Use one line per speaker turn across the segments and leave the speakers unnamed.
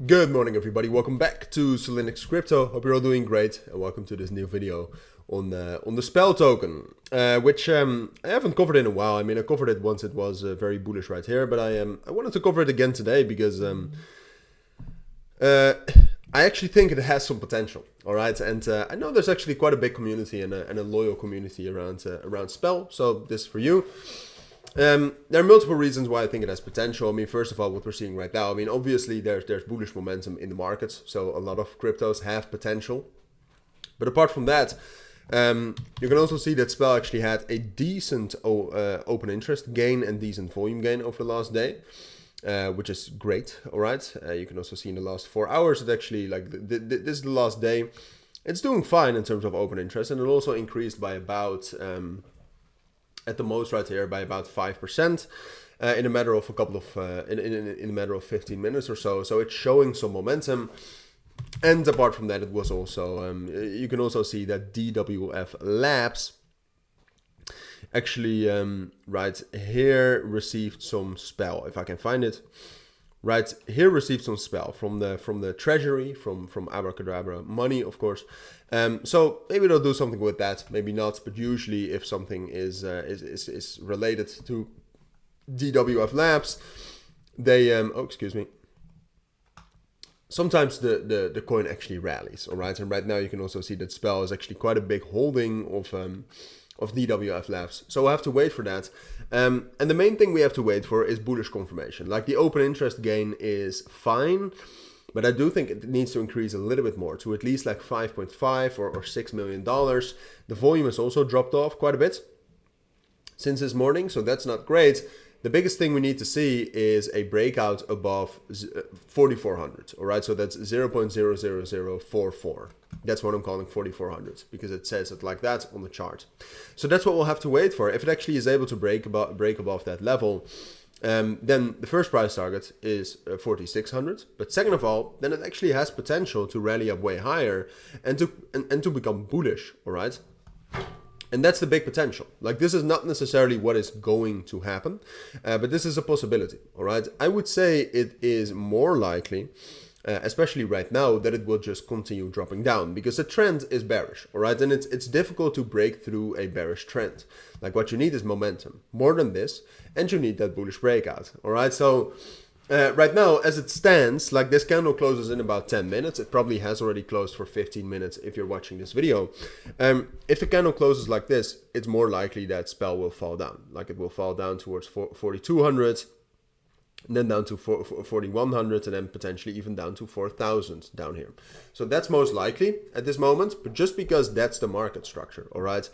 Good morning, everybody. Welcome back to Cilinix Crypto. Hope you're all doing great, and welcome to this new video on the spell token, which I haven't covered in a while. I mean, I covered it once; it was very bullish right here, but I wanted to cover it again today because I actually think it has some potential. All right, and I know there's actually quite a big community and a loyal community around spell. So this is for you. There are multiple reasons why I think it has potential. I mean, first of all, what we're seeing right now, I mean, obviously there's bullish momentum in the markets, so a lot of cryptos have potential. But apart from that, you can also see that Spell actually had a decent open interest gain and decent volume gain over the last day, which is great. All right, you can also see in the last 4 hours that actually, like, this is the last day. It's doing fine in terms of open interest, and it also increased by about at the most right here by about 5% in a matter of a couple of in a matter of 15 minutes or so. So it's showing some momentum. And apart from that, it was also you can also see that DWF Labs actually right here received some spell, if I can find it. Right here received some spell from the treasury, from Abracadabra money, of course. So maybe they'll do something with that, maybe not. But usually, if something is related to DWF Labs, they excuse me. Sometimes the coin actually rallies, all right. And right now you can also see that Spell is actually quite a big holding of DWF Labs. So we'll have to wait for that. And the main thing we have to wait for is bullish confirmation. Like, the open interest gain is fine, but I do think it needs to increase a little bit more to at least like 5.5 or $6 million. The volume has also dropped off quite a bit since this morning, so that's not great. The biggest thing we need to see is a breakout above 4,400, all right? So that's 0.00044. That's what I'm calling 4,400 because it says it like that on the chart. So that's what we'll have to wait for. If it actually is able to break above that level, then the first price target is 4,600. But second of all, then it actually has potential to rally up way higher and to become bullish, all right? And that's the big potential. Like, this is not necessarily what is going to happen, but this is a possibility, all right? I would say it is more likely, especially right now, that it will just continue dropping down because the trend is bearish, all right? And it's difficult to break through a bearish trend. Like, what you need is momentum, more than this, and you need that bullish breakout, all right? So right now, as it stands, like, this candle closes in about 10 minutes. It probably has already closed for 15 minutes if you're watching this video. If the candle closes like this, it's more likely that Spell will fall down. Like, it will fall down towards 4,200, and then down to 4,100, and then potentially even down to 4,000 down here. So that's most likely at this moment, but just because that's the market structure, all right?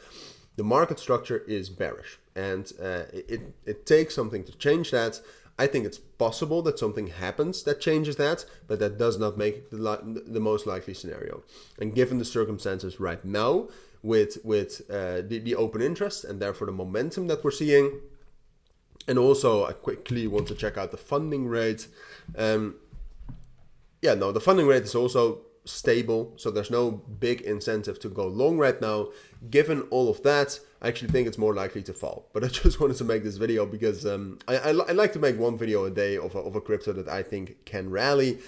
The market structure is bearish, and it takes something to change that. I think it's possible that something happens that changes that, but that does not make it the most likely scenario. And given the circumstances right now with the open interest and therefore the momentum that we're seeing, and also I quickly want to check out the funding rate. The funding rate is also stable, so there's no big incentive to go long right now. Given all of that, I actually think it's more likely to fall. But I just wanted to make this video because I like to make one video a day of a crypto that I think can rally.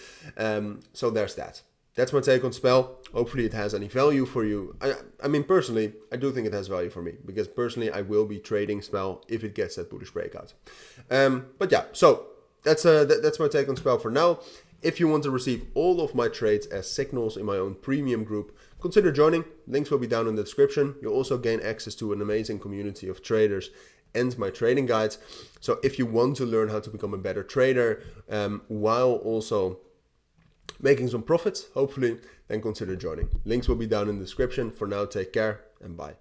So there's that. That's my take on Spell. Hopefully it has any value for you. I mean, personally, I do think it has value for me because personally I will be trading Spell if it gets that bullish breakout. But yeah, so that's my take on Spell for now. If you want to receive all of my trades as signals in my own premium group, consider joining. Links will be down in the description. You'll also gain access to an amazing community of traders and my trading guides. So if you want to learn how to become a better trader while also making some profits, hopefully, then consider joining. Links will be down in the description. For now, take care and bye.